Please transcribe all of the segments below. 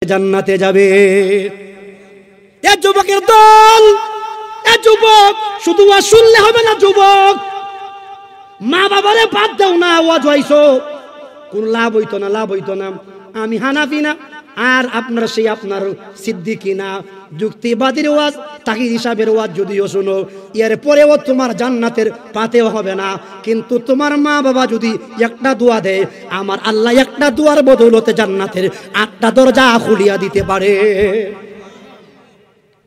জান্নাতে যাবে। এ যুবকের দল, এ যুবক, শুধু ওয়াজ শুনলে হবে না যুবক, মা বাবারে বাদ দাও না, ওয়াজ হইছো কোন লাভ হইতো না, লাভ হইতো না। আমি হানাফি না, আর আপনার সেই আপনার সিদ্দিকি না, যুক্তিবাদীর ওয়াজ তাকিদ হিসাবের ওয়াজ যদিও শোনো, এর পরেও তোমার জান্নাতের পাতেও হবে না। কিন্তু তোমার মা বাবা যদি একটা দোয়া দেয়, আমার আল্লাহ একটা দোয়ার বদৌলতে জান্নাতের 8টা দরজা খুলিয়া দিতে পারে।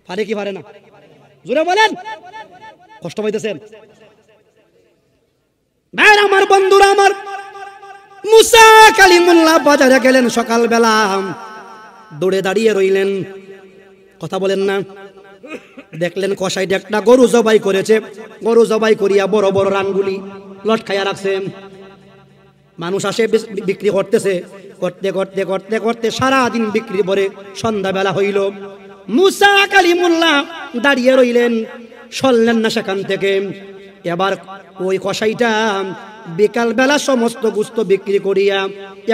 পারে কি পারে না? জোরে বলেন। কষ্ট পাইতেছেন ভাই আমার, বন্ধুরা আমার। মুসা কালিমুল্লাহ বাজারে গেলেন সকালবেলা, দৌড়ে দাঁড়িয়ে রইলেন, কথা বলেন না। দেখলেন কসাইটা একটা গরু জবাই করেছে, গরু জবাই করিয়া বড় বড় রানগুলি লটকাইয়া রাখছে। মানুষ আসে বিক্রি করতেছে, করতে করতে করতে করতে সারাদিন বিক্রি করে সন্ধ্যাবেলা হইল। মুসা কালিমুল্লাহ দাঁড়িয়ে রইলেন, সরলেন না সেখান থেকে। এবার ওই কসাইটা বিকাল বেলা সমস্ত গোস্ত বিক্রি করিয়া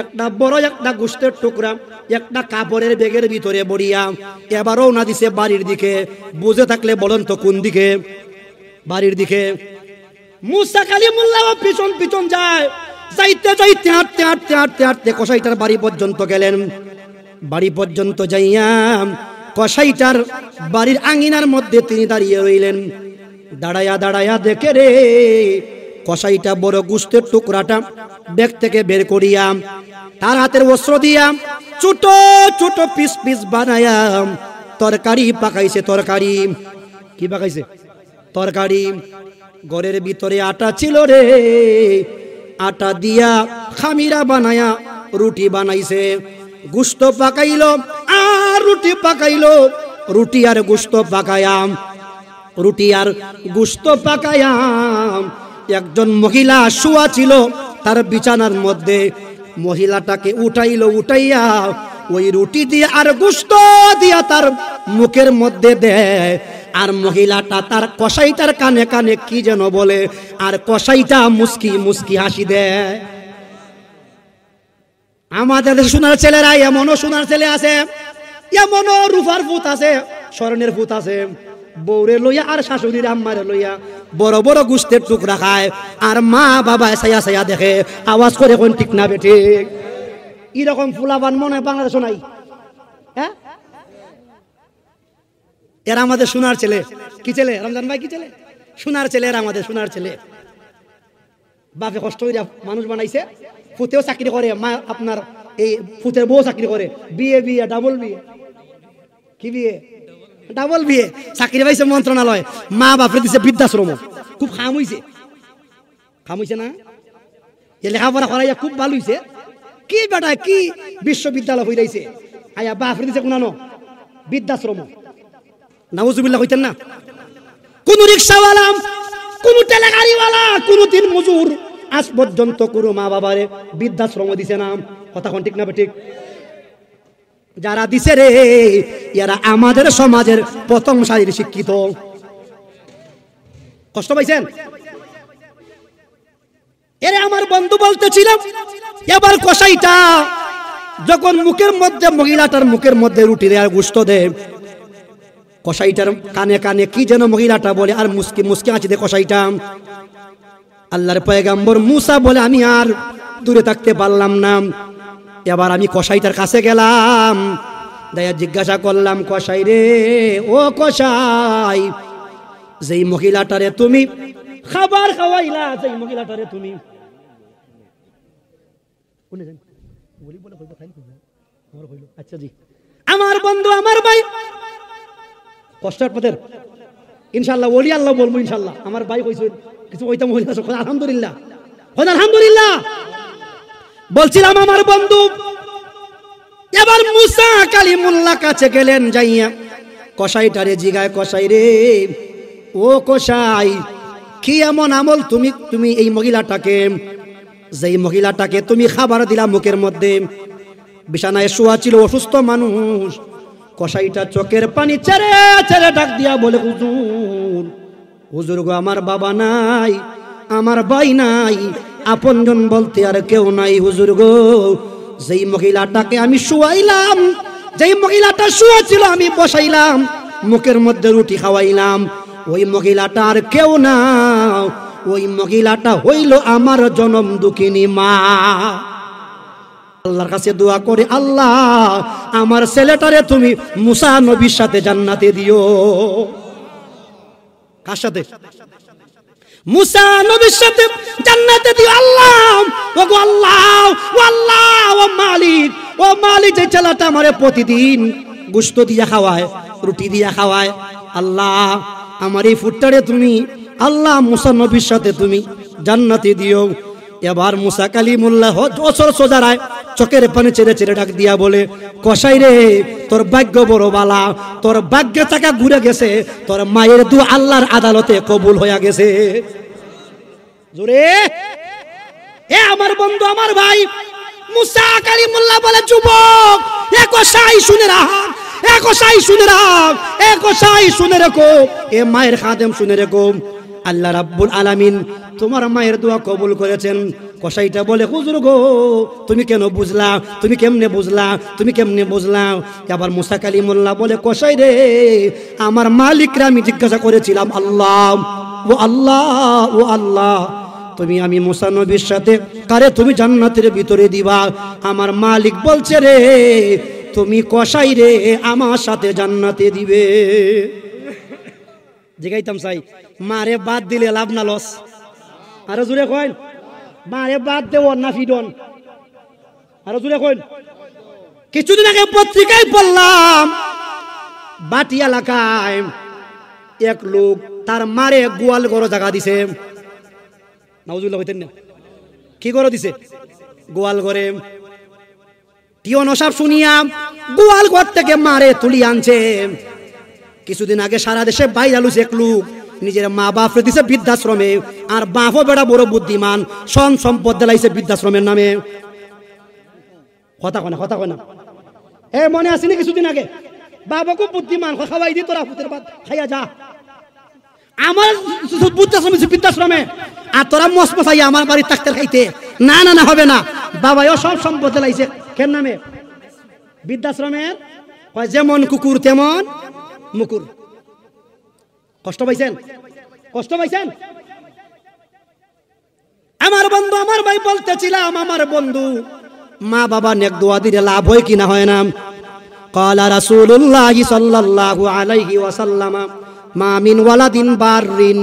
একটা বড় একটা গোস্তের টুকরা একটা কাপড়ের ব্যাগের ভিতরে বড়িয়া এবার রওনা দিছে বাড়ির দিকে। বুঝে থাকলে বলেন তো কোন দিকে? বাড়ির দিকে। মুসা কালিমুল্লাহ পিছন পিছন যায়, যাইতে যাইতে হাঁটতে হাঁটতে হাঁটতে হাঁটতে কসাইটার বাড়ি পর্যন্ত গেলেন। বাড়ি পর্যন্ত যাইয়া কসাইটার বাড়ির আঙিনার মধ্যে তিনি দাঁড়িয়ে রইলেন। দাঁড়ায়া দাঁড়ায়া দেখে রে, কসাইটা বড় গোস্তের টুকরাটা ব্যাগ থেকে বের করিয়া তার হাতের অস্ত্র দিয়া ছোট ছোট পিস পিস বানায়া তরকারি পাকাইছে। তরকারি কি পাকাইছে? তরকারি। ঘরের ভিতরে আটা ছিল রে, আটা দিয়া খামিরা বানায়া রুটি বানাইছে। গোস্ত পাকাইলো আর রুটি পাকাইলো, রুটি আর গোস্ত পাকায়াম, রুটি আর গোস্ত পাকায়াম। একজন মহিলা শুয়া ছিল তার বিছানার মধ্যে, মহিলাটাকে উঠাইলো, উঠাইয়া ওই রুটি দিয়ে আর গোস্ত দিয়া তার মুখের মধ্যে দেয়। আর মহিলাটা তার কসাইটার কানে কানে কি যেন বলে, আর কসাইটা মুস্কি মুস্কি হাসি দেয়। আমাদের সোনার ছেলেরা এমনও সোনার ছেলে আছে, এমনও রূপার ভূত আছে, স্বর্ণের ভূত আছে। বউরে লইয়া আর শাশুড়ির আম্মারে লইয়া বড় বড় গোস্তের টুকরা খায়, আর মা বাবা ছায়া ছায়া দেখে, আওয়াজ করে কোন ঠিক না বেঠে। এরকম ফুলাবান মনে হয় বাংলাদেশ নাই। হ্যাঁ, এরা আমাদের সোনার ছেলে। কি ছেলে? রমজান ভাই কি ছেলে? সোনার ছেলে, এরা আমাদের সোনার ছেলে। বাপে কষ্ট হইয়া মানুষ বানাইছে, ফুতেও চাকরি করে, মা আপনার এই ফুতের বউ চাকরি করে, বিয়ে বিয়ে ডাবল বিয়ে। কি বিয়ে? ডাবল বিয়ে। চাকরি পাইছে মন্ত্রণালয়, মা বাপরে দিছে বৃদ্ধাশ্রম। খুব খাম হইছে, খাম হইছে না? এ লেখাপড়া করাইয়া খুব ভালো হইছে। কি বেটা কি বিশ্ববিদ্যালয় হইলাইছে, আয়া বাপরে দিছে কোনানো বৃদ্ধাশ্রম। নাউজুবিল্লাহ হইতেন না? কোন রিক্সাওয়ালা, কোন টেলাগাড়িওয়ালা, কোন দিন মজুর আজ পর্যন্ত কোনো মা বাবারে বৃদ্ধাশ্রম দিছে না। কথা কোন ঠিক না ঠিক? যারা দিছে রে, এরা আমাদের সমাজের প্রথম সারির শিক্ষিত। কষ্ট পাইছেন? এরে আমার বন্ধু বলতেছিলাম, এবার কসাইটা যখন মুখের মধ্যে, মহিলাটার মুখের মধ্যে রুটি দেয় আর গোস্ত দেয়, কসাইটার কানে কানে কি যেন মহিলাটা বলে, আর মুস্কি মুস্কি আছে দে কসাইটা। আল্লাহর পয়গম্বর মুসা বলে, আমি আর দূরে থাকতে পারলাম না। এবার আমি কসাইটার কাছে গেলাম, দায়া জিজ্ঞাসা করলাম, কসাই রে, ও কসাই, যেই মহিলাটারে তুমি খাবার খাওয়াইলা, যেই মহিলাটারে তুমি আচ্ছা জি আমার বন্ধু, আমার ভাই, কষ্টের পথের ইনশাল্লাহ ওলি আল্লাহ বলবো ইনশাল্লাহ। আমার ভাই কইছে কিছু কইতাম, আলহামদুলিল্লাহ, আলহামদুলিল্লাহ। বলছিলাম আমার বন্ধু, এবার মুসা কালিমুল্লাহ কাছে গেলেন, যাইয়া কসাইটারে জিগায়, কসাই রে, ও কসাই, কি এমন আমল তুমি এই মহিলাটাকে, যেই মহিলাটাকে তুমি খাবার দিলা মুখের মধ্যে, বিছানায় শোয়া ছিল অসুস্থ মানুষ। কসাইটা চোখের পানি ছেড়ে ছেড়ে ডাক দিয়া বলে, হুজুর, হুজুর গো, আমার বাবা নাই, আমার ভাই নাই, আপনজন বলতে আর কেউ নাই হুজুর গো। যেই মহিলাটাকে আমি শুয়াইলাম যেই মহিলাটা শুয়ে ছিল আমি বসাইলাম, মুখের মধ্যে রুটি খাওয়াইলাম, ওই মহিলাটা আর কেউ না, ওই মহিলাটা হইল আমার জনম দুঃখিনী মা। আল্লাহর কাছে দোয়া করে, আল্লাহ আমার ছেলেটারে তুমি মুসা নবীর সাথে জান্নাতে দিও। কার সাথে? মুসা নবীর সাথে জান্নাতে দিও আল্লাহ। ওগো আল্লাহ, ও আল্লাহ, ও মালিক, ও মালিক, যে ছেলেটা আমারে প্রতিদিন গোশত দিয়া খাওয়ায়, রুটি দিয়া খাওয়ায়, আল্লাহ আমার এই ফুটটারে তুমি আল্লাহ মুসা নবীর সাথে তুমি জান্নাতে দিও। এবার মুসা কালিমুল্লাহ অসর সোজারায় চোখের পানি ছেড়ে ছেড়ে ডাক দিয়া বলে, কসাই রে তোর ভাগ্য বড় বালা, তোর ভাগ্য চাকা ঘুরে গেছে, তোর মায়ের দু আল্লাহর আদালতে কবুল হয়ে গেছে। জোরে এ আমার বন্ধু, আমার ভাই মুসা কালিমুল্লাহ বলে, যুবক এ কসাই শুনে রাখ, এ কসাই শুনে রাখ, এ কসাই শুনে রেখো, এ মায়ের খাদেম শুনে রেখো, আল্লাহ রাব্বুল আলামিন তোমার মায়ের দোয়া কবুল করেছেন। কসাইটা বলে, হুজুর গো তুমি কেন বুঝলা, তুমি কেমনে বুঝলা, তুমি কেমনে বুঝলা? আবার মুসা কালিমুল্লাহ বলে, কসাই রে আমার মালিকরা আমি জিজ্ঞাসা করেছিলাম, আল্লাহ ও আল্লাহ, ও আল্লাহ তুমি আমি মুসা নবীর সাথে কারে তুমি জান্নাতের ভিতরে দিবা? আমার মালিক বলছে রে তুমি কসাই রে আমার সাথে জান্নাতে দিবে। জিগাইতাম চাই, মারে বাদ দিলে লাভ না লস? আরো জুড়ে কইন, মারে বাদ দেব না ফিডন? আরো জুড়ে কইন। কিছুদিন আগে পত্রিকায় পড়লাম, বাটি এলাকায় এক লোক তার মারে গোয়াল গরো জায়গা দিছে। নাউজুবিল্লাহ হইতেন না, কি করে দিছে? গোয়াল ঘরে। টিয়ন সব শুনিয়া গোয়াল ঘর থেকে মারে তুলি আনছে। কিছুদিন আগে সারা দেশে বাইরে আলুছে এক লোক, নিজের মা বাপরে দিছে বৃদ্ধাশ্রমে, আর বাপও বেড়া বড় বুদ্ধিমান, সন সম্পদ দিলাইছে বৃদ্ধাশ্রমের নামে। কথা কনা, কথা কনা, এ মনে আসেনি কিছুদিন আগে বাবা খুব বুদ্ধিমান, খাওয়াই দি তোরা পুতের ভাত খাইয়া যা। আমার বৃদ্ধাশ্রমে আর তোরা মস মশাই আমার বাড়ির থাকতে খাইতে, না না না হবে না, বাবাও সব সম্পদ দিলাইছে কেন নামে? বৃদ্ধাশ্রমের। যেমন কুকুর তেমন মুকুর। কষ্ট পাইছেন? কষ্ট পাইছেন? আমার বন্ধু, আমার ভাই বলতেছিলাম, আমার বন্ধু মা বাবা নেক দোয়া দিলে লাভ হয় কিনা হয় না? ক্বালা রাসূলুল্লাহি সাল্লাল্লাহু আলাইহি ওয়াসাল্লাম, মা মিন ওয়ালাদিন বাররিন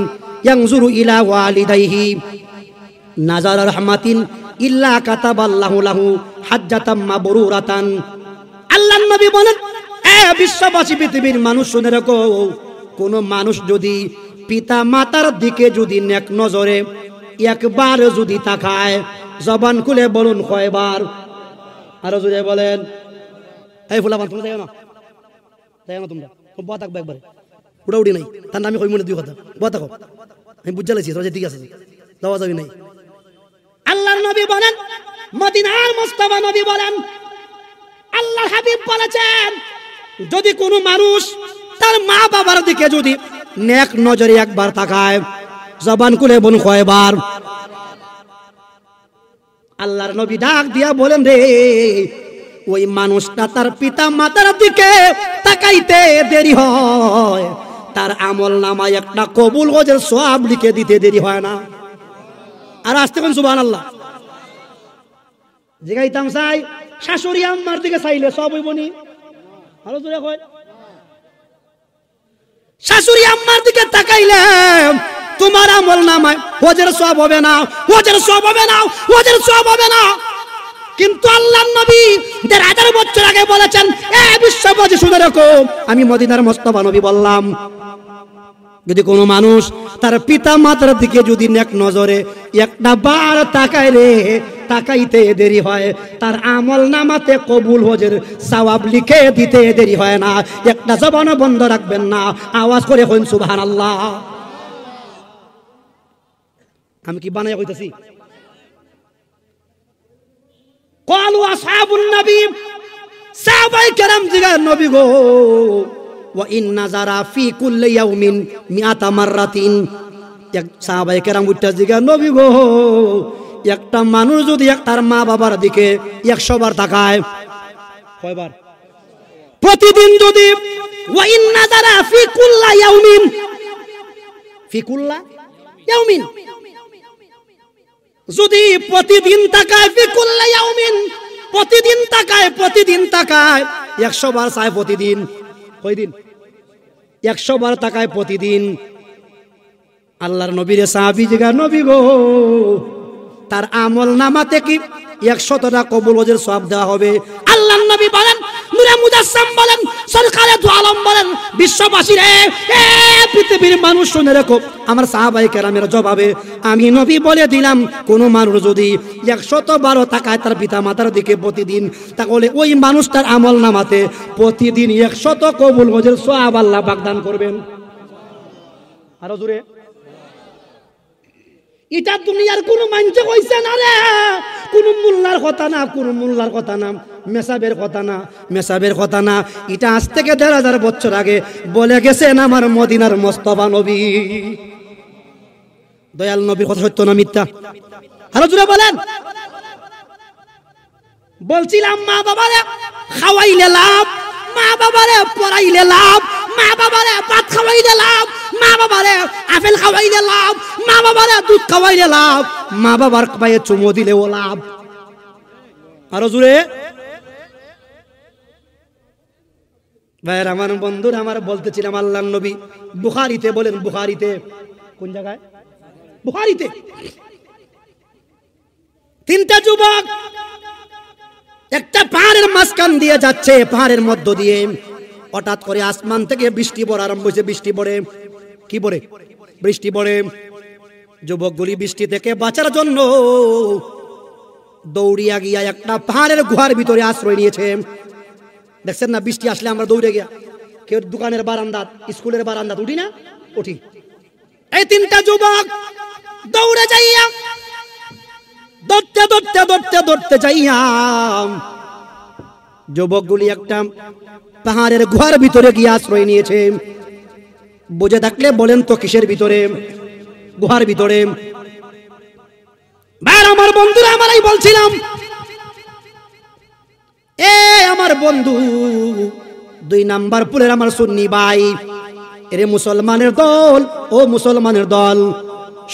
ইয়ানজুরু ইলা ওয়ালিদাইহি নাজারা রাহমাতিন ইল্লা কাতাবাল্লাহু লাহু হাজ্জাতাম মাবরুরাতান। আল্লাহর নবী বলেন, এ বিশ্ববাসী, পৃথিবীর মানুষ শুনে রাখো, কোন মানুষ যদি পিতা মাতার দিকে যদি নেক নজরে একবার যদি তাকায়, জবান খুলে বলুন কয়বার? আরো জোরে বলেন। এই ফুলাবান তোমরা যাও না, যাও না তোমরা, বয়া থাকবে একবারে, উড়াউড়ি নাই। তার আমি কই মনে দুই কথা, বয়া থাকো, আমি বুঝা লাইছি তোরা ঠিক আছে, যাওয়া যাবি নাই। আল্লাহর নবী বলেন, মদিনার মুস্তাফা নবী বলেন, আল্লাহর হাবিব বলেছেন, যদি কোনো মানুষ তার মা বাবার দিকে যদি নেক নজরে একবার তাকায়, জবান খুলে বলুন কয়বার? আল্লাহর নবী ডাক দিয়া বলেন, রে ওই মানুষটা তার পিতা মাতার দিকে তাকাইতে দেরি হয়, তার আমল নামায় একটা কবুল হজের সওয়াব লিখে দিতে দেরি হয় না। আর আসতে কোন সুবহানাল্লাহ। জিগাইতাম চাই, শাশুড়ি আম্মার দিকে চাইলে সব হইব নি? আরো জোরে কয়। শাশুড়ি আম্মার দিকে তাকাইলে তোমার আমল নামায় হজের সওয়াব হবে না, হজের সওয়াব হবে না, হজের সওয়াব হবে না। কিন্তু আল্লাহর নবী ১৫০০ বছর আগে বলেছেন, এ বিশ্ববাসী শুনে রাখো, আমি মদিনার মুস্তাফা নবী বললাম, যদি কোনো মানুষ তার পিতা মাতার দিকে যদি নেক নজরে একটা বার তাকায় রে, তাকাইতে দেরি হয়, তার আমল নামাতে কবুল হজের সওয়াব লিখে দিতে দেরি হয় না। একটা জবান বন্ধ রাখবেন না, আওয়াজ করে কইন সুবহানাল্লাহ। আমি কি বানায় কইতাছি? ক্বালু আসহাবুন নবী, সাহাবায়ে কেরাম জিগায়, নবী গো, ওয়া ইন নাযারা ফি কুল্লি ইয়াউমিন মিআতা মাররাতিন। এক সাহাবায়ে কেরাম উঠতে জিগায়, নবী গো, একটা মানুষ যদি তার মা বাবার দিকে ১০০ বার তাকায়, কয়বার? প্রতিদিন যদি ওয়া ইন্না যারা ফি কুল্লা ইয়াউমিন, ফি কুল্লা ইয়াউমিন, যদি প্রতিদিন তাকায়, ফি কুল্লা ইয়াউমিন, প্রতিদিন তাকায়, প্রতিদিন তাকায়, 100 বার চায় প্রতিদিন, কয়দিন 100 বার তাকায় প্রতিদিন। আল্লাহর নবীর সাহাবী জিগা, নবী গো তার আমল নামাতে কি 100টা কবুল ওজের সওয়াব দেওয়া হবে? আল্লাহর নবী বলেন, নূরে মুজাসসাম বলেন, সরকারে দু আলম বলেন, বিশ্ববাসী রে, এ পৃথিবীর মানুষ শুনে রাখো, আমার সাহাবায়ে কেরামের জবাবে আমি নবী বলে দিলাম, কোন মানুষ যদি 112 টাকায় তার পিতা মাতার দিকে প্রতিদিন, তাহলে ওই মানুষটার আমল নামাতে প্রতিদিন 100 কবুল ওজের সওয়াব আল্লাহ বাগদান করবেন। আরো জোরে। এটা দুনিয়ার কোন মানুষ কইছে না রে, কোন মোল্লার কথা না, কোন মোল্লার কথা না, মেসাবের কথা না, মেসাবের কথা না। এটা আজ থেকে 1000 বছর আগে বলে গেছেন আমার মদিনার মোস্তফা নবী। দয়াল নবীর কথা সত্য না মিথ্যা? আরো জোরে বলেন। বলছিলাম মা বাবারে খাওয়াইলে লাভ, মা বাবারে পড়াইলে লাভ, মা বাবারে ভাত খাওয়াইলে লাভ, মা বাবারে আপেল খাওয়াইলে লাভ, মা বাবারে দুধ খাওয়াইলে লাভ, মা বাবার পায়ে চুমো দিলেও লাভ। আরো জোরে। ভাইয়ের আমার বন্ধুরা আমার, বলতেছিলাম আল্লাহর নবী বুখারীতে বলেন, বুখারীতে কোন জায়গায়? বুখারীতে 3টা যুবক একটা পাহাড়ের মাঝখান দিয়ে যাচ্ছে, পাহাড়ের মধ্য দিয়ে হঠাৎ করে আসমান থেকে বৃষ্টি পড়া আরম্ভ হয়েছে। বৃষ্টি পড়ে, কি পড়ে? বৃষ্টি পড়ে। যুবকগুলি বৃষ্টি থেকে বাঁচার জন্য দৌড়িয়া গিয়া একটা পাহাড়ের গুহার ভিতরে আশ্রয় নিয়েছে। দেখছেন না, বৃষ্টি আসলে আমরা দৌড়ে গিয়া, কেউ দোকানের বারান্দাত, স্কুলের বারান্দাত উঠি না, উঠি। এই 3টা যুবক দৌড়ে যাইয়া, দৌড়তে দৌড়তে দৌড়তে দৌড়তে যাইয়া যুবকগুলি একটা পাহাড়ের গুহার ভিতরে গিয়ে আশ্রয় নিয়েছে। বুঝে থাকলে বলেন তো কিসের ভিতরে? গুহার ভিতরে। ভাই আমার বন্ধুরা, আমারই বলছিলাম, এ আমার বন্ধু 2 নাম্বার পুলের আমার সুন্নি ভাই, এরে মুসলমানের দল, ও মুসলমানের দল,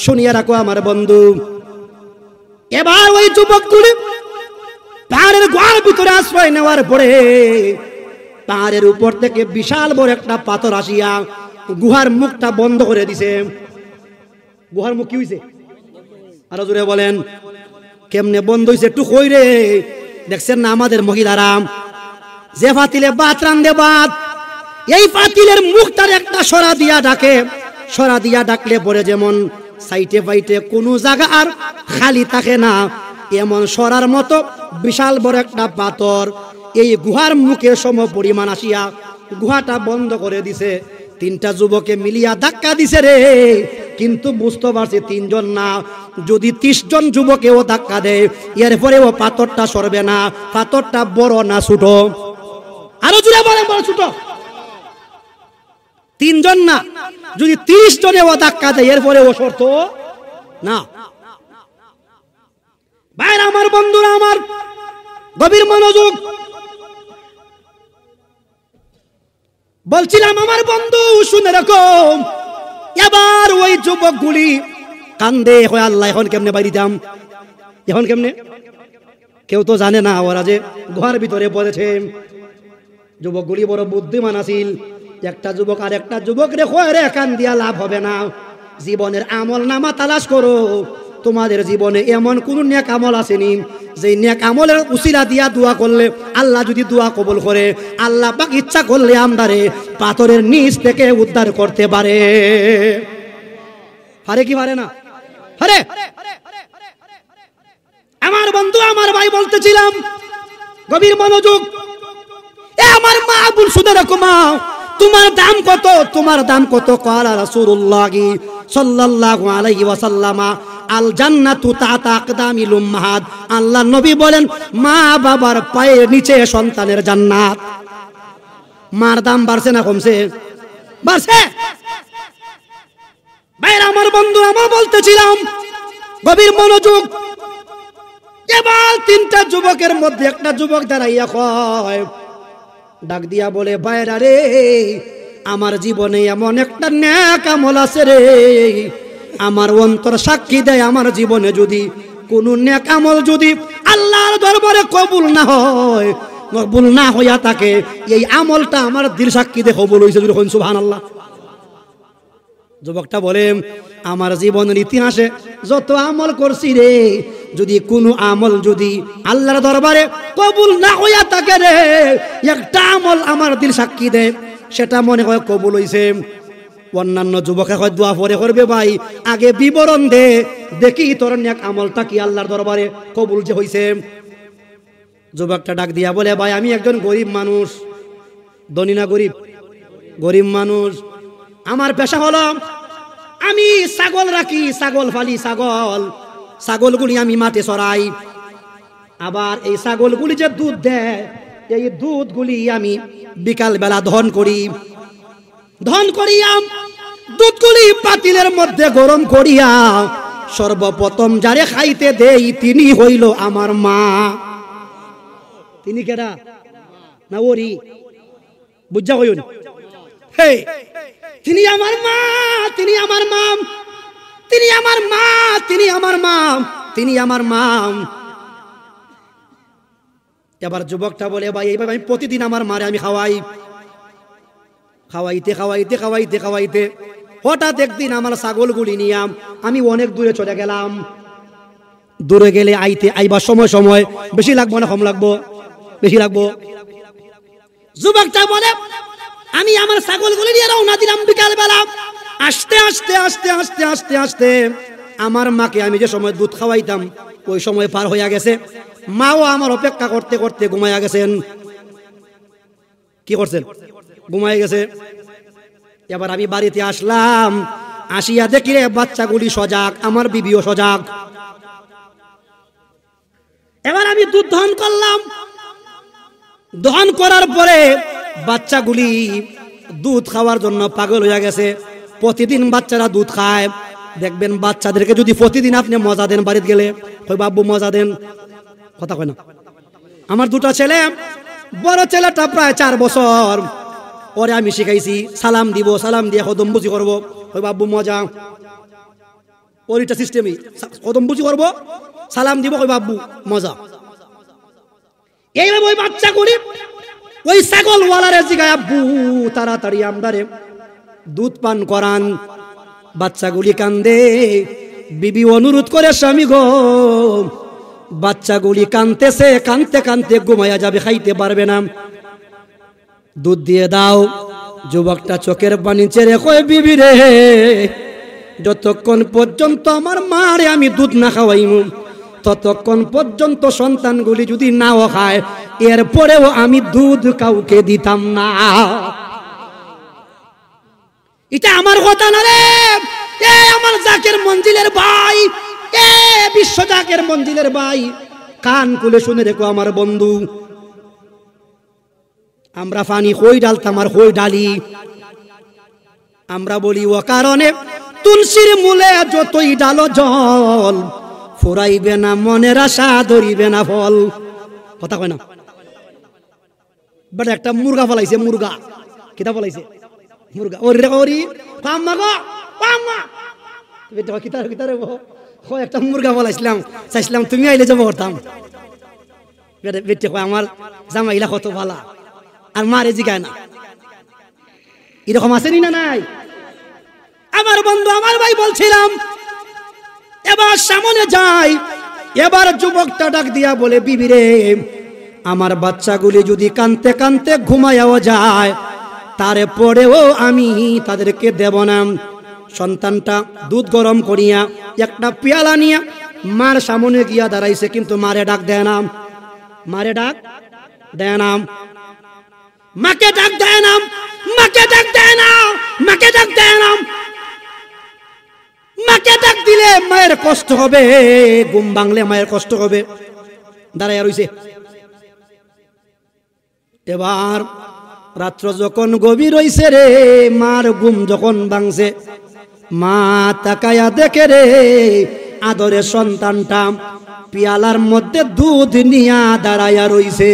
শুনিয়া রাখো আমার বন্ধু। এবার ওই যুবকগুলি পাহাড়ের গুহার ভিতরে আশ্রয় নেওয়ার পরে পাহাড়ের উপর থেকে বিশাল বড় একটা পাথর আসিয়া গুহার মুখটা বন্ধ করে দিছে। গুহার মুখ কি হইছে? আরো জোরে বলেন। কেমনে বন্ধ হইছে একটু কই রে। দেখছেন না আমাদের মহিলারা যে পাতিলে ভাত রান্ধে, ভাত, এই পাতিলের মুখটার একটা সরা দিয়া ডাকে, সরা দিয়া ডাকলে পরে যেমন সাইটে বাইটে কোনো জায়গা আর খালি থাকে না, এমন সরার মতো বিশাল বড় একটা পাথর এই গুহার মুখে সম পরিমাণ আসিয়া গুহাটা বন্ধ করে দিছে। 3টা যুবকে মিলিয়া ধাক্কা দিছে রে, কিন্তু বুঝতে পারছে 3 জন না, যদি 30 জন যুবকেও ধাক্কা দেয় এরপরেও পাথরটা সরবে না। পাথরটা বড় না ছোট? আরো জোরে বলেন, বড় ছোট? 3 জন না, যদি 30 জনেও ধাক্কা দেয় এরপরেও সরত না। ভাইরা আমার, বন্ধুরা আমার, গভীর মনোযোগ। বলছিলাম আমার বন্ধু শুনে রাখো, এবার ওই যুবকগুলি কান্দে, হয় আল্লাহ এখন কেমনে বাইরিতাম, এখন কেমনে? কেউ তো জানে না ওরা যে গুহার ভিতরে পড়েছে। যুবকগুলি বড় বুদ্ধিমান আছিল। একটা যুবক আর একটা যুবক রে কয় রে, কান দিয়া লাভ হবে না, জীবনের আমল নামা তালাশ করো। তোমাদের জীবনে এমন কোন নেক আমল আসেনি যে নেক আমলের উসিলা দিয়া দোয়া করলে আল্লাহ যদি দোয়া কবুল করে, আল্লাহ পাক ইচ্ছা করলে আমদারে পাথরের নিচ থেকে উদ্ধার করতে পারে। পারে কি পারে না? আরে আমার বন্ধু, আমার ভাই, বলতেছিলাম গভীর মনোযোগ। এ আমার মা বোন শুনে রাখো, মা তোমার দাম কত? তোমার দাম কত? ক্বালা রাসূলুল্লাহ সাল্লাল্লাহু আলাইহি ওয়াসাল্লাম, আল জান্নাতু তাতা আকদামিল উম্মাহাত। আল্লাহ নবী বলেন, মা বাবার পায়ের নিচে সন্তানের জান্নাত। মার দাম বাড়ছে না কমছে? বাড়ছে। ভাইরা আমার, বন্ধু আমার, বলতেছিলাম গভীর মনোযোগ। এবার 3টা যুবকের মধ্যে একটা যুবক দাঁড়াইয়া কয়, ডাক দিয়া বলে ভাইরা রে, আমার জীবনে এমন একটা নেক আমল আছে রে, আমার অন্তর সাক্ষী দেয় আমার জীবনে যদি কোনো নেক আমল যদি আল্লাহর দরবারে কবুল না হয়, কবুল না হইয়া থাকে, এই আমলটা আমার দিল সাক্ষী দিয়ে কবুল হইছে। যখন সুবহানাল্লাহ। যুবকটা বলে আমার জীবনের ইতিহাসে যত আমল করছি রে, যদি কোনো আমল যদি আল্লাহর দরবারে কবুল না হইয়া থাকে রে, একটা আমল আমার দিল সাক্ষী দেয়, সেটা মনে হয় কবুল হইছে। অন্যান্য যুবকে হয় দোয়া পরে করবে, ভাই আগে বিবরণ দে, দেখি তোর নেক আমলটা কি আল্লাহর দরবারে কবুল যে হইছে। যুবকটা ডাক দিয়া বলে ভাই আমি একজন গরিব মানুষ, ধনী না গরিব, গরিব মানুষ। আমার পেশা হলো আমি ছাগল রাখি, ছাগল ফালি, ছাগলগুলি আমি মাঠে চড়াই। আবার এই ছাগলগুলি যে দুধ দেয়, এই দুধগুলি আমি বিকাল বেলা দহন করিয়া দুধগুলি পাতিলের মধ্যে গরম করিয়া সর্বপ্রথম যারে খাইতে দেই তিনি হইল আমার মা। তিনি কেডা? না ওরি বুঝা হইন, হে তিনি আমার মা, তিনি আমার মা, তিনি আমার মা, তিনি আমার মা, তিনি আমার মা। এবার যুবকটা বলে ভাই এইভাবে আমি প্রতিদিন আমার মারে আমি খাওয়াইতে হঠাৎ একদিন আমার ছাগলগুলি নিয়ে আমি অনেক দূরে চলে গেলাম। দূরে গেলে আইবার সময় বেশি লাগবো না কম লাগবো? বেশি লাগবো। যুবকটা বলে আমি আমার ছাগলগুলি নিয়ে রওনা দিলাম বিকাল বেলা। আস্তে আস্তে আস্তে আস্তে আস্তে আস্তে আমার মাকে আমি যে সময় দুধ খাওয়াইতাম ওই সময় পার হইয়া গেছে। মাও আমার অপেক্ষা করতে করতে ঘুমাইয়া গেছেন। কি করছেন? ঘুমাই গেছে। এবার আমি বাড়িতে আসলাম, আসিয়া দেখি রে বাচ্চাগুলি সজাগ, আমার বিবিও সজাগ। এবার আমি দুধ দহন করলাম। দহন করার পরে বাচ্চাগুলি দুধ খাওয়ার জন্য পাগল হয়ে গেছে। প্রতিদিন বাচ্চারা দুধ খায়। দেখবেন বাচ্চাদেরকে যদি প্রতিদিন আপনি মজা দেন, বাড়িতে গেলে ওই বাবু মজা দেন, কথা কয় না। আমার দুটো ছেলে, বড় ছেলেটা প্রায় 4 বছর, ওরে আমি শিখাইছি সালাম দিব, সালাম দিয়ে কদমবুজি করবো, ওই বাবু মজা। ওর এটা সিস্টেমই, কদমবুজি করবো, সালাম দিব, ওই বাবু মজা। এইভাবে ওই বাচ্চাগুলি ওই ছাগলওয়ালারে জিগায় আব্বু তাড়াতাড়ি আমদারে দুধ পান করান। বাচ্চাগুলি কান্দে। বিবি অনুরোধ করে স্বামী গো, বাচ্চাগুলি কানতেছে, কানতে কানতে ঘুমাইয়া যাবে, খাইতে পারবে না, দুধ দিয়ে দাও। যুবকটা চোখের পানি ছেড়ে কয় বিবি রে, যতক্ষণ পর্যন্ত আমার মারে আমি দুধ না খাওয়াইমু ততক্ষণ পর্যন্ত সন্তানগুলি যদি নাও খায়, এরপরেও আমি দুধ কাউকে দিতাম না। এটা আমার কথা না রে, এ আমার জাকের মঞ্জিলের ভাই, এ বিশ্ব জাকের মঞ্জিলের ভাই, কান খুলে শুনে রেখো আমার বন্ধু। আমরা পানি কই ডালতাম আর কই ডালি। আমরা বলি ও কারণে তুলসীর মূলে যতই ডালো জল, ফুরাইবে না মনের আশা, ধরিবে না ফল। কথা কয় না? বেটা একটা মুরগা ফলাইছে, মুরগা কিতা ফলাইছে, মুরগা। ওরি রে ওরি পাম্মা গো পাম্মা, বেটা কিতা কিতা রে গো, একটা মুরগা ফলাইছিলাম, চাইছিলাম তুমি আইলে যাবো করতাম। বেটা বেটে কয় আমার জামাইলা কত ভালা, আর মারে জিগায় না। এরকম আসেনি না নাই? আমার বন্ধু, আমার ভাই বলছিলাম এবার সামনে যাই। এবার যুবকটা ডাক দিয়া বলে বিবি রে, আমার বাচ্চাগুলি যদি কানতে কানতে ঘুমায়াও যায়, তারপরেও আমি তাদেরকে দেব না। সন্তানটা দুধ গরম করিয়া একটা পেয়ালা নিয়ে মার সামনে গিয়া দাঁড়াইছে, কিন্তু মারে ডাক দেয় না, মারে ডাক দেয় না, মাকে ডাক দেয় না, মাকে ডাক দেয় না, মাকে ডাক দেয় না। মাকে ডাক দিলে মায়ের কষ্ট হবে, ঘুম ভাঙলে মায়ের কষ্ট হবে, দাঁড়াইয়া রইছে। এবার রাত্র যখন গভীর হইছে রে, মার ঘুম যখন ভাঙছে, মা তাকায়া দেখে রে আদরের সন্তানটা পিয়ালার মধ্যে দুধ নিয়া দাঁড়াইয়া রইছে।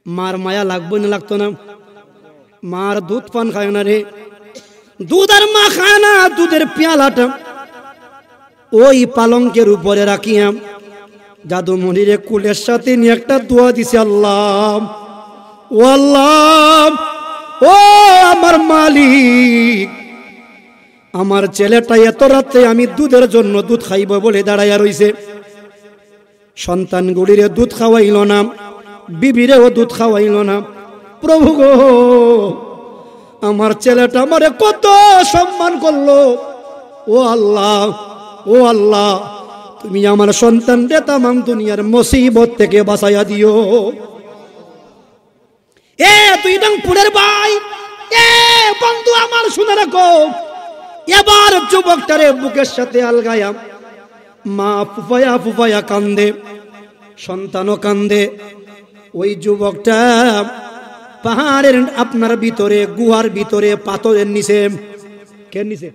মার মায়া লাগবে না লাগতো না? মার দুধ পান খায় না রে, দুধ আর মা খায় না। দুধের পেয়ালাটা ওই পালঙ্কের উপরে রাখিয়া জাদুমণিরে কুলের সাথে নিয়ে একটা দোয়া দিছে, আল্লাহ ও আল্লাহ, ও আমার মালিক, আমার ছেলেটা এত রাতে আমি দুধের জন্য দুধ খাইব বলে দাঁড়াইয়া রইছে, সন্তানগুলিরে দুধ খাওয়াইল না, বিবিরেও দুধ খাওয়াইল না। প্রভু গো, আমার ছেলেটা আমারে কত সম্মান করলো, ও আল্লাহ, ও আল্লাহ, তুমি আমার সন্তানকে তামাম দুনিয়ার মুসিবত থেকে বাঁচাইয়া দিও। এ তুই রংপুরের ভাই, এ বন্ধু আমার শুনে রাখো, এবার যুবকটারে বুকের সাথে আলগায়া মা ফুফায়া ফুফায়া কান্দে, সন্তানও কান্দে। ওই যুবকটা পাহাড়ের আপনার ভিতরে, গুহার ভিতরে, পাথরের নিচে, কেন নিচে?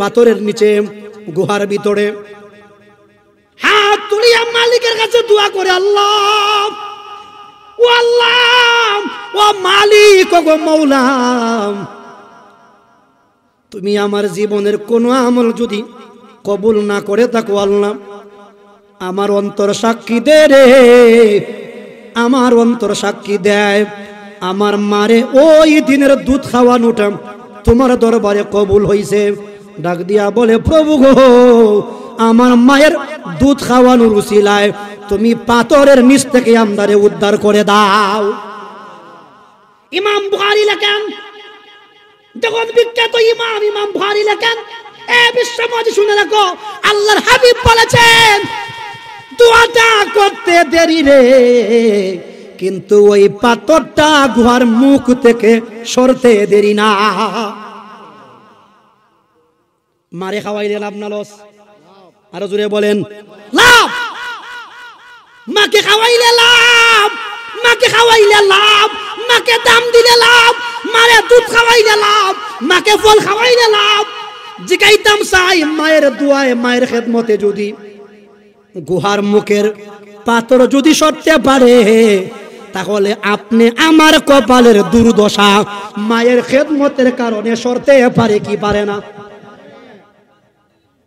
পাথরের নিচে, গুহার ভিতরে হাত তুলিয়া মালিকের কাছে দোয়া করে, আল্লাহ, ও আল্লাহ, ও মালিক, ও গো মৌলা, তুমি আমার জীবনের কোন আমল যদি কবুল না করে থাকো আল্লাহ, আমার অন্তর সাক্ষী দে রে, আমার অন্তর সাক্ষী দেয়, আমার মারে ওই দিনের দুধ খাওয়ানোটা তোমার দরবারে কবুল হইছে। ডাক দিয়া বলে, প্রভু গো, আমার মায়ের দুধ খাওয়ানোর উসিলায় তুমি পাথরের নিচ থেকে আমদারে উদ্ধার করে দাও। ইমাম বুখারী লেখেন, জগৎ বিখ্যাত ইমাম বুখারী লেখেন, এ বিশ্বমাজ শুনে রাখো, আল্লাহর হাবিব বলেছেন, দোয়াটা করতে দেরি রে, কিন্তু ওই পাথরটা গুহার মুখ থেকে সরতে দেরি না। মারে খাওয়াইলে লাভ না লস? আরো জোরে বলেন, লাভ। মাকে খাওয়াইলে লাভ, মাকে খাওয়াইলে লাভ, মাকে দাম দিলে লাভ, মারে দুধ খাওয়াইলে লাভ, মাকে ফল খাওয়াইলে লাভ। জিগাইতাম চাই, মায়ের দোয়ায়, মায়ের খেদমতে যদি গুহার মুখের পাথর যদি সরতে পারে, তাহলে আপনি আমার কপালের দুর্দশা মায়ের খেদমতের কারণে সরতে পারে কি পারে না?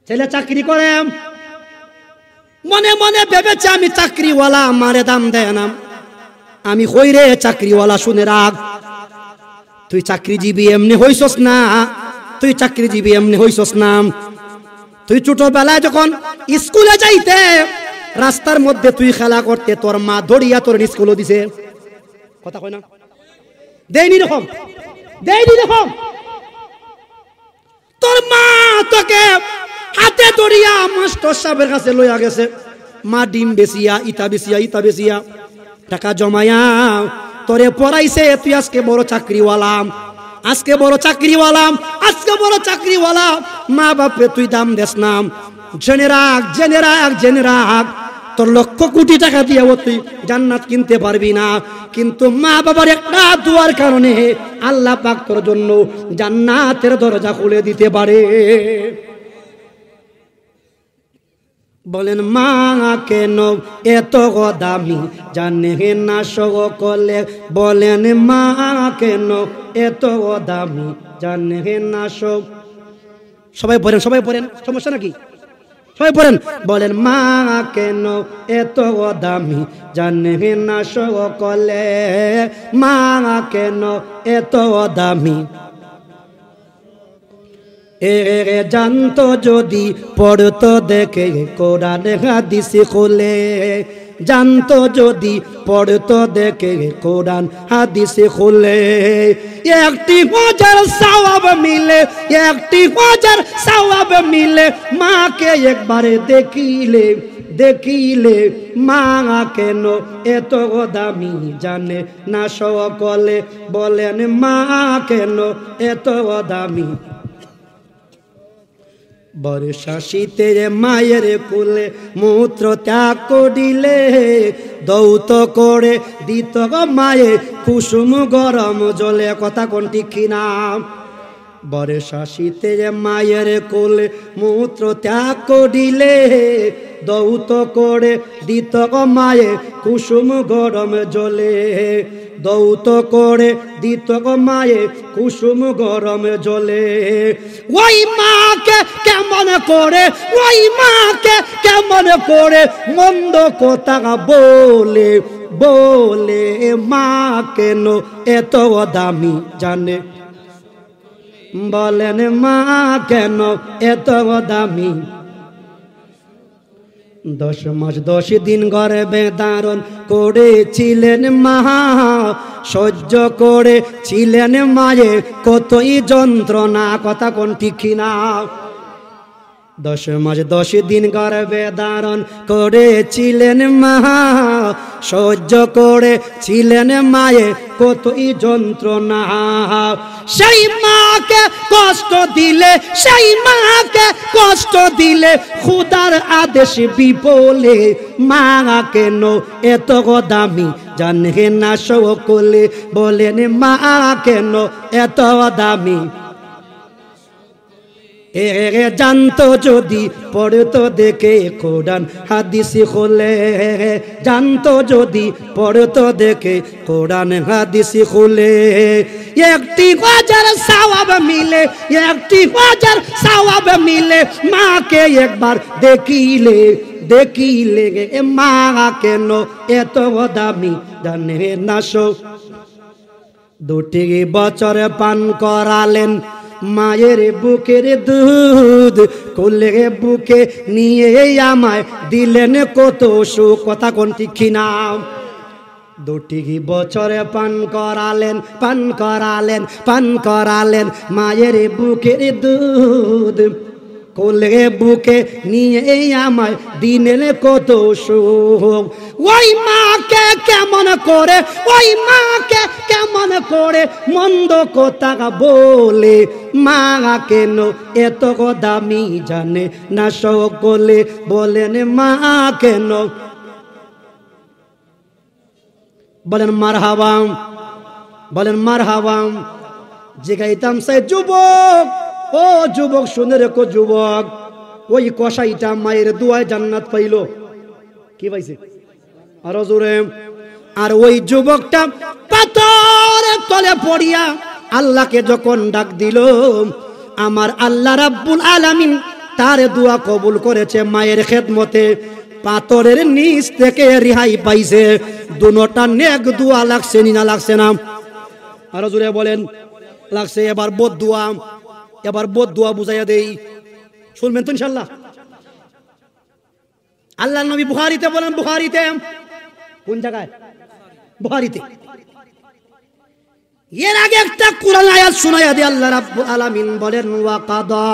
ছেলে চাকরি করে, মনে মনে ভেবেছে আমি চাকরিওয়ালা, আমারে দাম দেয় না। আমি কই রে চাকরিওয়ালা, শুনে রাখ, তুই চাকরিজীবী এমনি হইছস না, তুই চাকরিজীবী এমনি হইছস না। তুই ছোটবেলায় যখন স্কুলে যাইতে, রাস্তার মধ্যে তুই খেলা করতে, তোর মা ধরিয়া তোর স্কুলে দিছে, কথা কয় না? দেয়নি রকম, দেয়নি রকম। তোর মা তোকে হাতে ধরিয়া মাস্টার সাহেবের কাছে লইয়া গেছে, মা ডিম বেচিয়া, ইটা বেচিয়া, ইটা বেচিয়া টাকা জমায়া তোরে পড়াইছে। তুই আজকে বড় চাকরিওয়ালা, আজকে বড় চাকরিওয়ালা, আজকে বড় চাকরিওয়ালা। মা বাপে তুই দাম দেস না। জেনে রাখ, জেনে রাখ, জেনে রাখ, তোর লক্ষ কোটি টাকা দিয়ে তুই জান্নাত কিনতে পারবি না, কিন্তু মা বাবার একটা দোয়ার কারণে আল্লাহ পাক তোর জন্য জান্নাতের দরজা খুলে দিতে পারে। বলেন, মা কেন এত দামি জানে না সকলে, বলেন মা কেন এত দামি জানে না সব। সবাই পড়েন, সবাই পড়েন, সমস্যা নাকি? সবাই পড়েন। বলেন, মা কেন এত দামি জানে না সকলে, মা কেন এত দামি। জানতো যদি পড়তো দেখে কোরআন হাদিস খুলে, জানতো যদি পড়তো দেখে কোরআন হাদিস খুলে, 1,000 সওয়াব মিলে, 1,000 সওয়াব মিলে। মাকে একবারে দেখিলে, দেখিলে মা কেন এত দামি জানে না সকলে, বলেন মা কেন এত দামি। বর্ষা শীতের মায়ের কোলে মূত্র ত্যাগ করিলে, দৌত করে দিত মায়ে কুসুম গরম জলে, কথা কোন ঠিক কিনা? বর্ষা শীতের মায়ের কোলে মূত্র ত্যাগ করিলে, দৌত করে দিত মায়ে কুসুম গরম জলে দৌত করে দিত মায়ে কুসুম গরম জলে ওই মাকে কেমন করে ওই মাকে কেমন করে মন্দ কথা বলে বলে মা কেন এত দামি জানে বলেন মা কেন এত দামি 10 মাস 10 দিন গর্ভে ধারণ করেছিলেন মা সহ্য করেছিলেন মায়ে কতই যন্ত্রণা কথা কোন ঠিক না 10 মাস 10 দিন গর্ভে ধারণ করেছিলেন মা সহ্য করেছিলেন মায়ে কতই যন্ত্রণা সেই মাকে কষ্ট দিলে সেই মাকে কষ্ট দিলে খোদার আদেশ বিপলে মা কেন এত দামি জানে না সকলে বলেন মা কেন এত দামি জানতো যদি পড়তো দেখে কোরআন হাদিস খুলে জানতো যদি পড়তো দেখে কোরআন হাদিস খুলে একটি হাজার সওয়াব মিলে একটি হাজার সওয়াব মিলে মাকে একবার দেখিলে দেখিলে মা কেন এত দামি জানে না সব 2 বছর পান করালেন মায়ের বুকের দুধ কোলে বুকে নিয়ে আমায় দিলেন কত সুখ কথা কোন ঠিক না 2 বছরে পান করালেন মায়ের বুকের দুধ কোলে বুকে নিয়ে আমায় দিলেন কত সুখ ওই মাকে কেমন করে ওই মাকে কেমন করে মন্দ কথা বলে মা কেন এত দামি জানে না সকলে বলেন মা কেন বলেন মারহাবা জিগাইতাম সে যুবক ও যুবক শুনে রেখো যুবক ওই কসাইটা মায়ের দুয়ায় জান্নাত পাইল কি পাইছে আরো জোরে আর ওই যুবকটা পাথরের তলে পড়িয়া আল্লাহকে যখন ডাক দিল আমার আল্লাহ রাব্বুল আলামিন তার দোয়া কবুল করেছে মায়ের খেদমতে পাথরের নিচ থেকে রিহাই পাইছে দুনোটা নেক দোয়া লাগছে না লাগছে না আরো জোরে বলেন লাগছে এবার বদদুয়া বুঝাইয়া দেই শুনবেন তো ইনশাআল্লাহ আল্লাহর নবী বুখারীতে বলেন বুখারীতে কোন জায়গায় বুখারীতে এর আগে একটা কোরআন আয়াত শোনায়া দিয়ে আল্লাহ রাব্বুল আলামিন বলেন ওয়া কাদা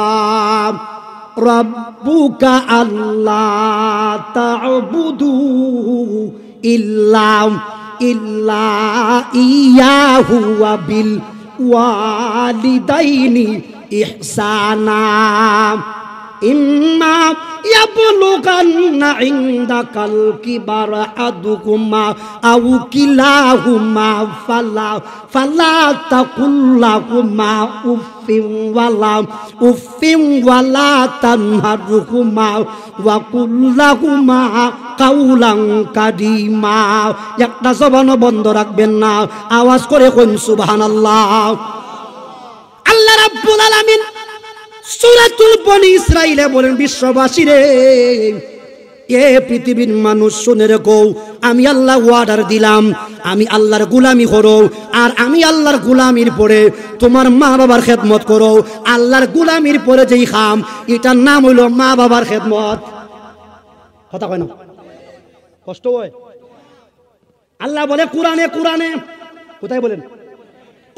রাব্বুকা আল্লা তা'বুদু ইল্লা ইয়াহু ওয়া বিল ওয়ালিদাইনি ইহসানা ইম্মা ইয়াবলুগান্না ইনদাকাল কিবারা আহাদুকুমা আও কিলাহুমা ফালা তাকুল্লাহুমা উফিন ওয়ালা তানহারহুমা ওয়া কুল্লাহুমা কাউলান কারীমা একটা জবান বন্ধ রাখবেন না আওয়াজ করে কইন সুবহানাল্লাহ আল্লাহ রাব্বুল আলামিন সূরাতুল বনি ইসরাঈলে বলেন বিশ্ববাসী রে এ পৃথিবীর মানুষ শুনে রেখো আমি আল্লাহ অর্ডার দিলাম আমি আল্লাহর গোলামি করো আর আমি আল্লাহর গোলামির পরে তোমার মা বাবার খেদমত করো আল্লাহর গোলামির পরে যেই খাম এটার নাম হইল মা বাবার খেদমত কথা কয় না কষ্ট হয় আল্লাহ বলে কোরআনে কোথায় বলেন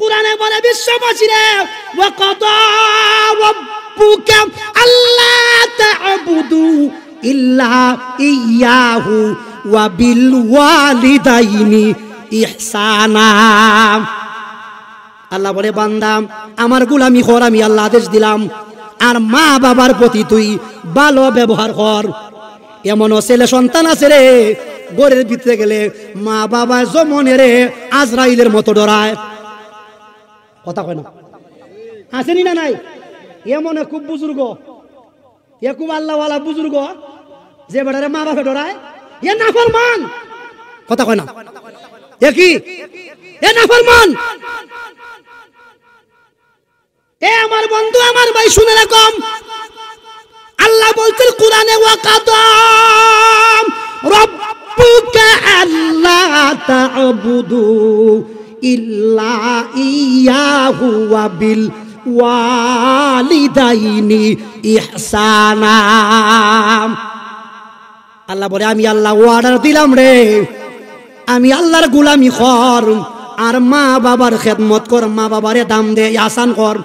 কোরআনে বলে বিশ্ববাসী রে ওয়া কাদা রাব্বুকা আল্লা তা'বুদু ইল্লা ইয়াহু ওয়া বিল ওয়ালিদাইনি ইহসানা আল্লাহ বলে বান্দা আমার গোলামি কর আমি আল্লাহ আদেশ দিলাম আর মা বাবার প্রতি তুই ভালো ব্যবহার কর এমন ছেলে সন্তান আছে রে ঘরের ভিতরে গেলে মা বাবা জমনে রে আজরাইলের মতো ডরায় কথা কয় না আসেনি না নাই এমন খুব বুজুর্গ খুব আল্লাহওয়ালা বুজুর্গ যে বেটারে মা বাপে ডরায় এ নাফরমান, কথা কয় না, এ কি এ নাফরমান। এ আমার বন্ধু আমার ভাই শুনে রাখুন, আল্লাহ বলছেন কোরআনে ওয়াকাদাম রাব্বুকা আল্লা তা'বুদু ইল্লা ইয়াহু ওয়া বিল ওয়ালিদাইনি ইহসানা। আল্লাহ বলে আমি আল্লাহ অর্ডার দিলাম রে, আমি আল্লাহর গোলামি কর আর মা বাবার খেদমত কর, মা বাবারে দাম দে, আসান কর।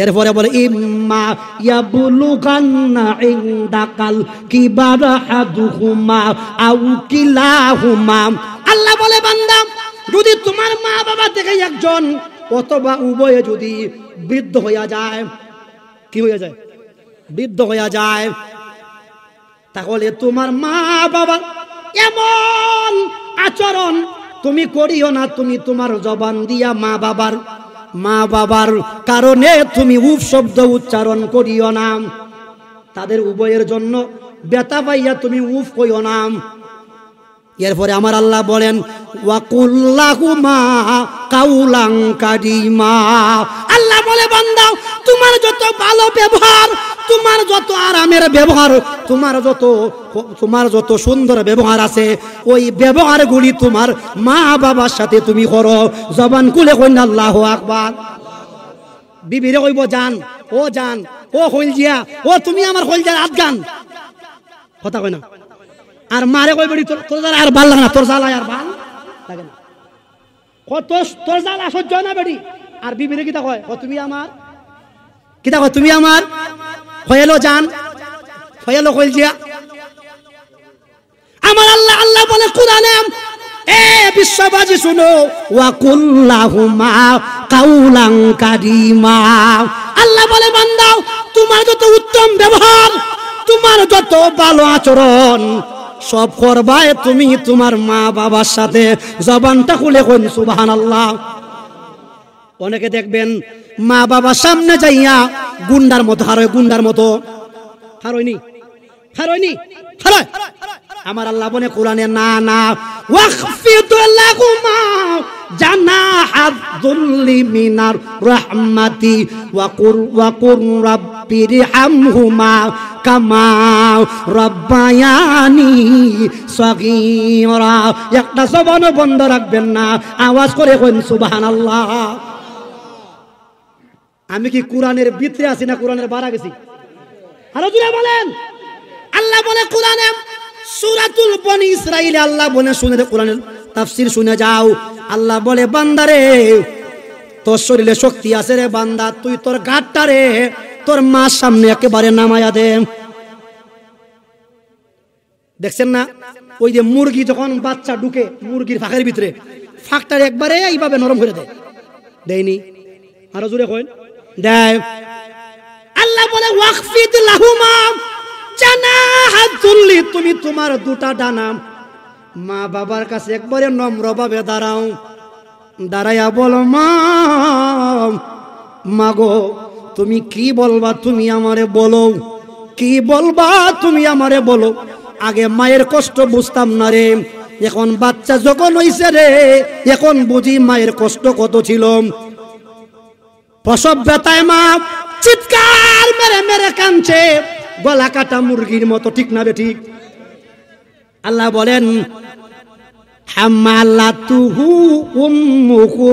এরপরে বলে ইম্মা ইয়াবলুগান্না ইনদাকাল কিবারা হাদুহুমা আও কিলাহুমা। আল্লাহ বলে বান্দা যদি তোমার মা বাবা থেকে একজন অথবা উভয়ে যদি বৃদ্ধ হইয়া যায়, কি হইয়া যায়, বৃদ্ধ হইয়া যায়, তাহলে তোমার মা বাবা এমন আচরণ তুমি করিও না, তুমি তোমার জবান দিয়া মা বাবার কারণে তুমি উফ শব্দ উচ্চারণ করিও না, তাদের উভয়ের জন্য ব্যথা পাইয়া তুমি উফ কইও না। এরপরে আমার আল্লাহ বলেন ওয়াকুল্লাহুমা কাউলান কারিমা। আল্লাহ বলে বান্দা তোমার যত ভালো ব্যবহার, তোমার যত আরামের ব্যবহার, তোমার যত সুন্দর ব্যবহার আছে, ওই ব্যবহারগুলি তোমার মা বাবার সাথে তুমি করো। জবান খুলে কইন আল্লাহু আকবার। বিবিরে কইব জান, ও জান, ও হইলজিয়া, ও তুমি আমার হইলজিয়ার আদগান, কথা কই না। আর মারে কই বড়ি তোর জ্বালা আর ভাল লাগে না, তোর জ্বালা আর ভাল লাগে না, তোর জ্বালা সহ্য না বেড়ি। আর বিবিরে কিতা কয়, ও তুমি আমার, কিতা কয় তুমি আমার হয়েলো জান, হয়েলো কইলজিয়া। আমার আল্লাহ বলে কোরআনে, এ বিশ্ববাসী শুনো, ওয়াকুল্লাহুমা কাউলান কারিমা। আল্লাহ বলে বান্দা তোমার যত উত্তম ব্যবহার, তোমার যত ভালো আচরণ সব করবায় তুমি তোমার মা বাবার সাথে। জবানটা খুলে কোন সুবহানাল্লাহ। অনেকে দেখবেন মা বাবার সামনে যাইয়া গুন্ডার মতো হারয়, গুন্ডার মতো হারয়নি, আমার আল্লাহ বলে কোরআনে না না, ওয়াখফিদ লাহুমা জানাহাদ যুল্লি মিনার রাহমাতি ওয়াকুর রাব্বিরহামহুমা কামা রাব্বায়ানি সগীরা। একটা জবান বন্ধ রাখবেন না, আওয়াজ করে কইন সুবহানাল্লাহ। আমি কি কোরআনের ভিতরে আছি না কোরআনের বাইরে গেছি? আরো জোরে বলেন। আল্লাহ বলে কোরআনে সূরাতুল বনি ইসরাঈলে আল্লাহ বলে শুনে, কোরআনের তাফসীর শুনে যাও। আল্লাহ বলে বান্দারে তোর শরীরে শক্তি আছে রে বান্দা, তুই তোর গাঁটটা রে তোর মার সামনে একেবারে নামায়া দে। দেখছেন না ওই যে মুরগি যখন বাচ্চা ঢুকে মুরগির ফাঁকের ভিতরে, ফাঁকটার একবারে এইভাবে নরম করে দেয়, দেয়নি? আরো জোরে কইন, দেয়। আল্লাহ বলে ওয়াখফিদ লাহুমা জানাহাদ যুল্লি, তুমি তোমার দুটা ডানা মা বাবার কাছে একবারে নম্রভাবে দাঁড়াও, দাঁড়াইয়া বলো মা গো তুমি কি বলবা তুমি আমারে বলো, কি বলবা তুমি আমারে বলো। আগে মায়ের কষ্ট বুঝতাম না রে, এখন বাচ্চা যখন হইছে রে এখন বুঝি মায়ের কষ্ট কত ছিল। প্রসব ব্যথায় মা চিৎকার মেরে মেরে কাঁদছে, গলা কাটা মুরগির মতো, ঠিক না বেঠিক? আল্লাহ বলেন হামালাতুহু উম্মুহু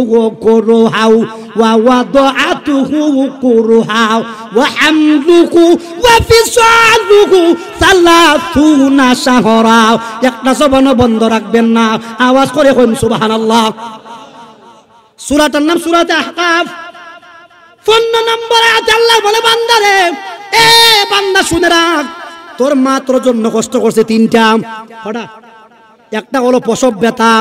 কুরহাউ ওয়া ওয়াদাআতুহু কুরহাউ ওয়া হামলুহু ওয়া ফিসালুহু 30 শাহরা। একটা জবান বন্ধ রাখবেন না, আওয়াজ করে কইন সুবহানাল্লাহ। সূরাটার নাম সূরাতে আহকাফ, 15 নম্বর আয়াতে আল্লাহ বলে বান্দারে, এ বান্দা শুনে রাখ, তোর মা তোর জন্য কষ্ট করছে তিনটা। কটা? একটা হলো প্রসব ব্যথা,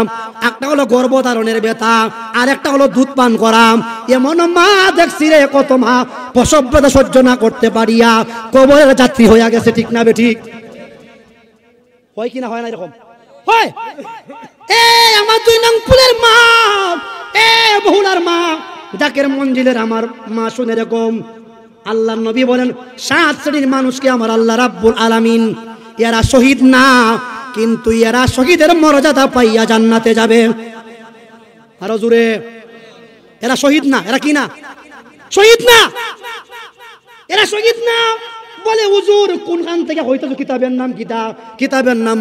একটা হলো গর্ভধারণের ব্যথা, আর একটা হলো দুধ পান করা। এমন মা দেখছি রে কত মা প্রসব ব্যথা সহ্য না করতে পারিয়া কবরের যাত্রী হইয়া গেছে, ঠিক না বেঠিক? হয় কিনা হয় না এরকম? হয়। এ আমার 2 নং ফুলের মা, এ বহুলার মা, জাকের মঞ্জিলের আমার মা শুনে এরকম। আল্লাহর নবী বলেন 7 শ্রেণীর মানুষকে আমার আল্লাহ রাব্বুল আলামিন এরা শহীদ না, কিন্তু এরা শহীদের মর্যাদা পাইয়া জান্নাতে যাবে। আরো জোরে, এরা শহীদ না, এরা কি না? শহীদ না, এরা শহীদ না। বলে হুজুর কোনখান থেকে হইতো? কিতাবের নাম কিতাবের নাম